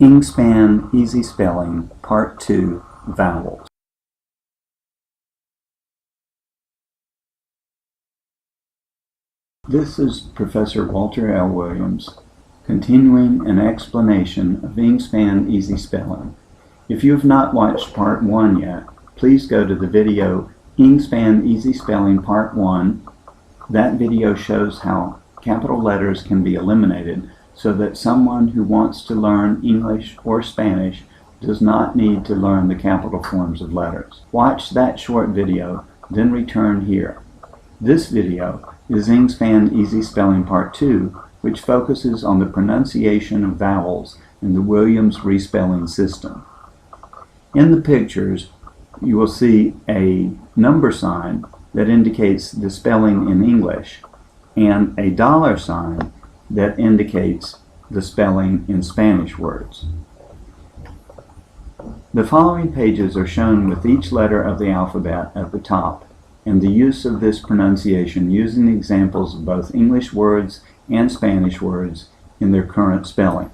Engspan Easy Spelling, Part 2, Vowels. This is Professor Walter L. Williams, continuing an explanation of Engspan Easy Spelling. If you have not watched Part 1 yet, please go to the video Engspan Easy Spelling Part 1. That video shows how capital letters can be eliminated so that someone who wants to learn English or Spanish does not need to learn the capital forms of letters. Watch that short video, then return here. This video is Engspan Easy Spelling Part 2, which focuses on the pronunciation of vowels in the Williams respelling system. In the pictures, you will see a number sign that indicates the spelling in English and a dollar sign that indicates the spelling in Spanish words. The following pages are shown with each letter of the alphabet at the top and the use of this pronunciation using examples of both English words and Spanish words in their current spelling.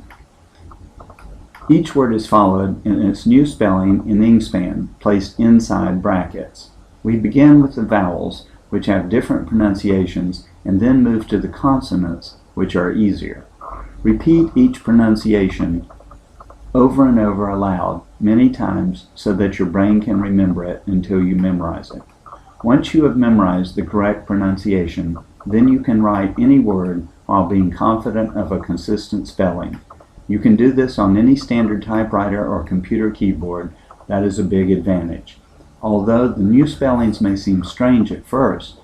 Each word is followed in its new spelling in Engspan, placed inside brackets. We begin with the vowels, which have different pronunciations, and then move to the consonants, which are easier. Repeat each pronunciation over and over aloud many times so that your brain can remember it until you memorize it. Once you have memorized the correct pronunciation, then you can write any word while being confident of a consistent spelling. You can do this on any standard typewriter or computer keyboard. That is a big advantage. Although the new spellings may seem strange at first,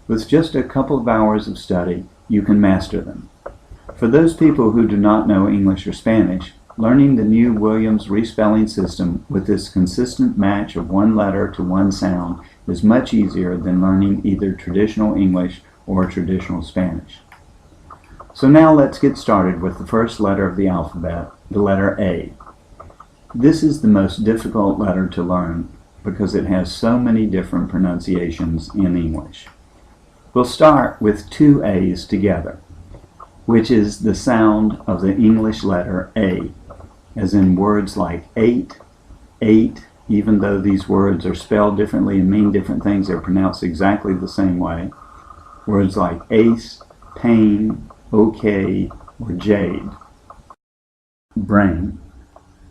with just a couple of hours of study, you can master them. For those people who do not know English or Spanish, learning the new Williams respelling system with this consistent match of one letter to one sound is much easier than learning either traditional English or traditional Spanish. So now let's get started with the first letter of the alphabet, the letter A. This is the most difficult letter to learn because it has so many different pronunciations in English. We'll start with two A's together, which is the sound of the English letter A, as in words like eight, even though these words are spelled differently and mean different things, they're pronounced exactly the same way. Words like ace, pain, okay, or jade. Brain.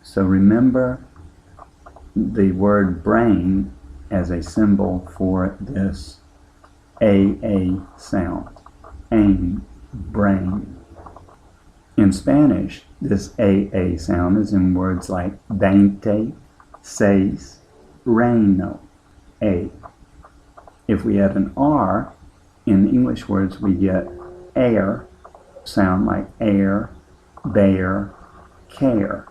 So remember the word brain as a symbol for this AA sound. Aim, brain. In Spanish, this AA sound is in words like 20, 6, reino, A. If we add an R, in English words we get air, sound like air, bear, care.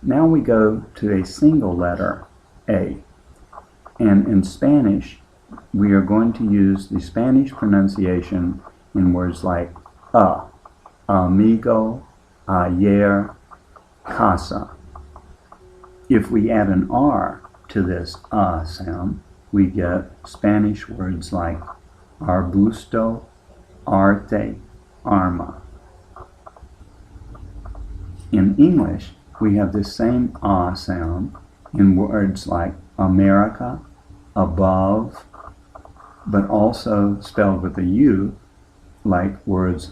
Now we go to a single letter, A. And in Spanish, we are going to use the Spanish pronunciation in words like amigo, ayer, casa. If we add an R to this sound, we get Spanish words like arbusto, arte, arma. In English, we have this same sound in words like America, above, but also spelled with a U, like words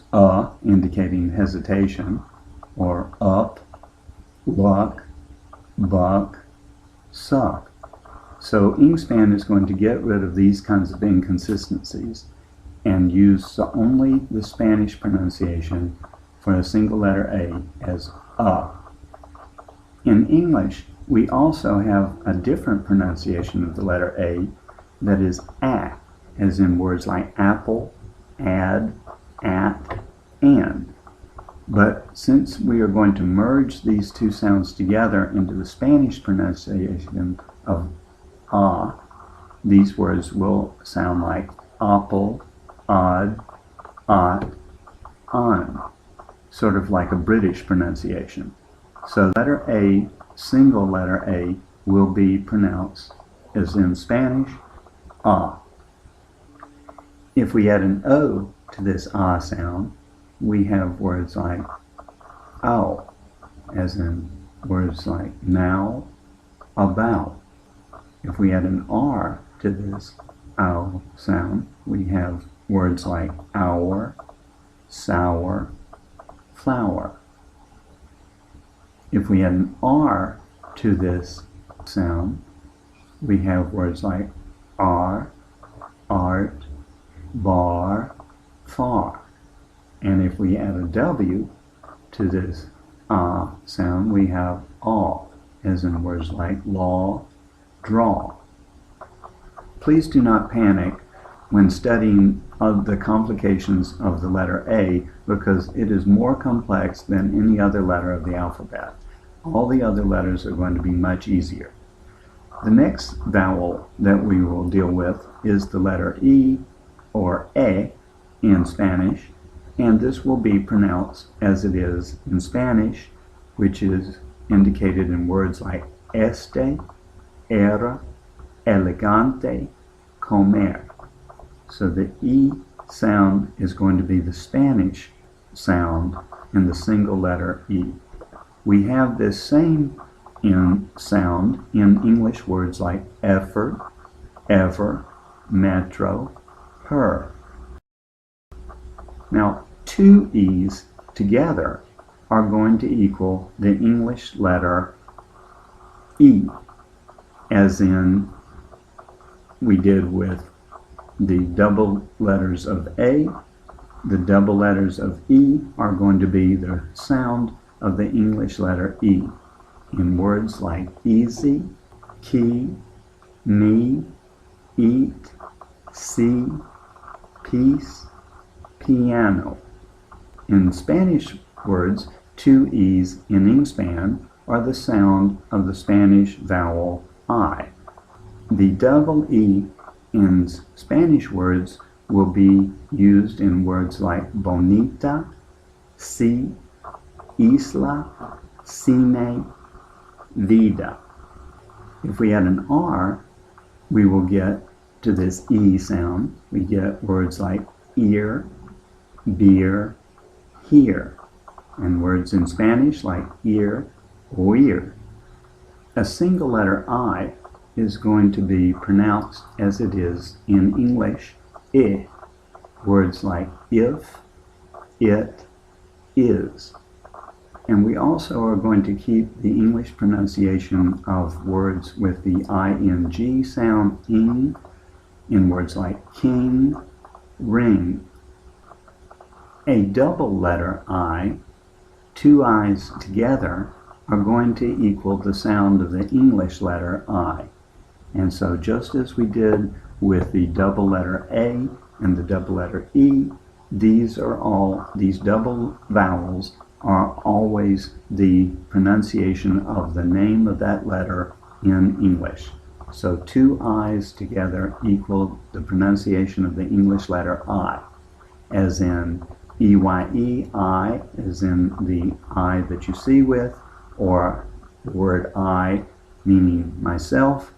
indicating hesitation, or up, luck, buck, suck. So Engspan is going to get rid of these kinds of inconsistencies and use only the Spanish pronunciation for a single letter A as In English, we also have a different pronunciation of the letter A that is as in words like apple, add, at, and. But since we are going to merge these two sounds together into the Spanish pronunciation of these words will sound like apple, odd, ot, on, sort of like a British pronunciation. So letter A, single letter A, will be pronounced as in Spanish, If we add an O to this sound, we have words like ow, as in words like now, about. If we add an R to this ow sound, we have words like hour, sour, flower. If we add an R to this sound, we have words like are, art, bar, far. And if we add a W to this sound, we have all, as in words like law, draw. Please do not panic when studying the complications of the letter A, because it is more complex than any other letter of the alphabet. All the other letters are going to be much easier. The next vowel that we will deal with is the letter E, or E in Spanish, and this will be pronounced as it is in Spanish, which is indicated in words like este, era, elegante, comer. So the E sound is going to be the Spanish sound in the single letter E. We have this same sound in English words like effort, ever, metro, her. Now, two E's together are going to equal the English letter E, as in we did with the double letters of A. The double letters of E are going to be the sound of the English letter E in words like easy, key, me, eat, see, peace, piano. In Spanish words, two E's in engspan are the sound of the Spanish vowel I. The double E in Spanish words will be used in words like bonita, si, isla, cine, vida. If we add an R, we will get to this E sound. We get words like ear, beer, here, and words in Spanish like ear, oír. A single letter I is going to be pronounced as it is in English, I. Words like if, it, is. And we also are going to keep the English pronunciation of words with the ing sound, ing, in words like king, ring. A double letter I, two I's together, are going to equal the sound of the English letter I. And so just as we did with the double letter A and the double letter E, these double vowels are always the pronunciation of the name of that letter in English. So two I's together equal the pronunciation of the English letter I, as in EYE, I, as in the I that you see with, or the word I meaning myself.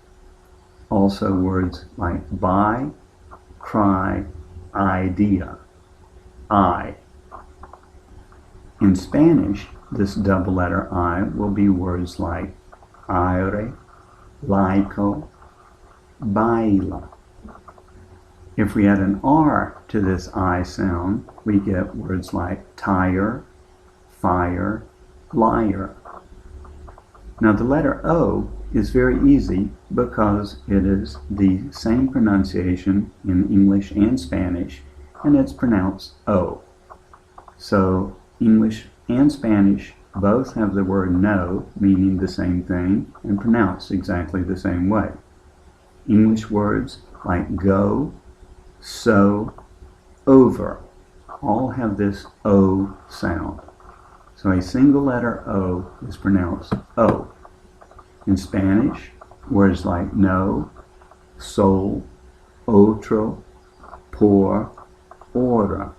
Also words like buy, cry, idea, I. In Spanish, this double letter I will be words like aire, laico, baila. If we add an R to this I sound, we get words like tire, fire, liar. Now the letter O is very easy because it is the same pronunciation in English and Spanish, and it's pronounced O. So English and Spanish both have the word no, meaning the same thing, and pronounced exactly the same way. English words like go, so, over, all have this O sound. So a single letter O is pronounced O. In Spanish, words like no, sol, otro, por, hora.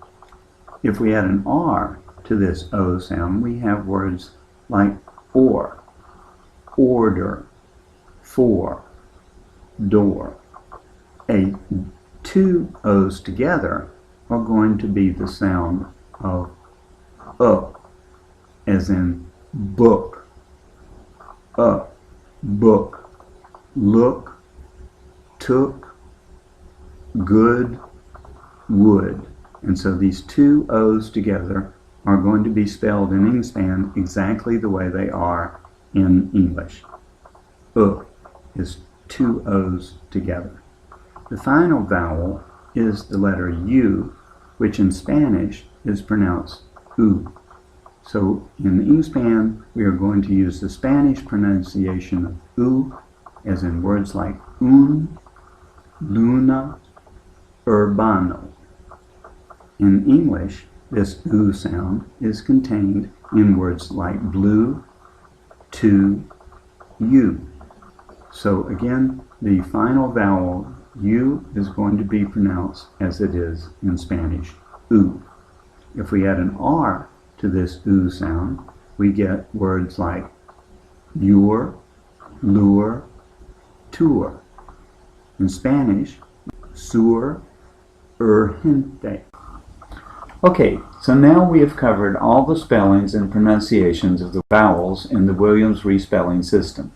If we add an R to this O sound, we have words like or, order, for, door. Two O's together are going to be the sound of O, as in book, book, look, took, good, would. And so these two O's together are going to be spelled in engspan exactly the way they are in English. Is two O's together. The final vowel is the letter U, which in Spanish is pronounced U. So in engspan, we are going to use the Spanish pronunciation of U, as in words like un, luna, urbano. In English, this U sound is contained in words like blue, to, you. So again, the final vowel U is going to be pronounced as it is in Spanish, U. If we add an R to this U sound, we get words like lure, lure, tour. In Spanish, sur, urgente. Okay, so now we have covered all the spellings and pronunciations of the vowels in the Williams respelling system.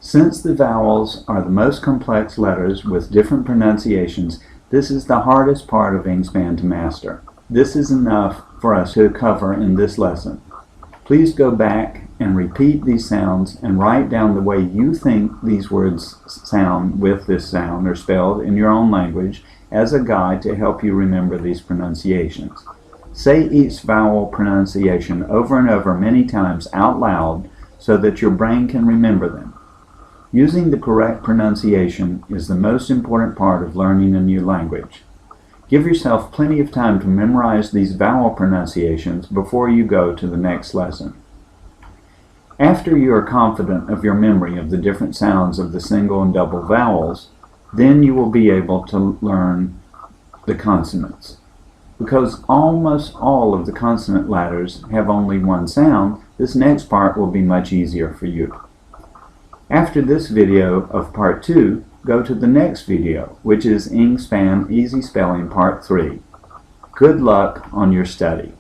Since the vowels are the most complex letters with different pronunciations, this is the hardest part of engspan to master. This is enough for us to cover in this lesson. Please go back and repeat these sounds and write down the way you think these words sound with this sound or spelled in your own language as a guide to help you remember these pronunciations. Say each vowel pronunciation over and over many times out loud so that your brain can remember them. Using the correct pronunciation is the most important part of learning a new language. Give yourself plenty of time to memorize these vowel pronunciations before you go to the next lesson. After you are confident of your memory of the different sounds of the single and double vowels, then you will be able to learn the consonants. Because almost all of the consonant letters have only one sound, this next part will be much easier for you. After this video of part 2, go to the next video, which is engspan Easy Spelling Part 3. Good luck on your study.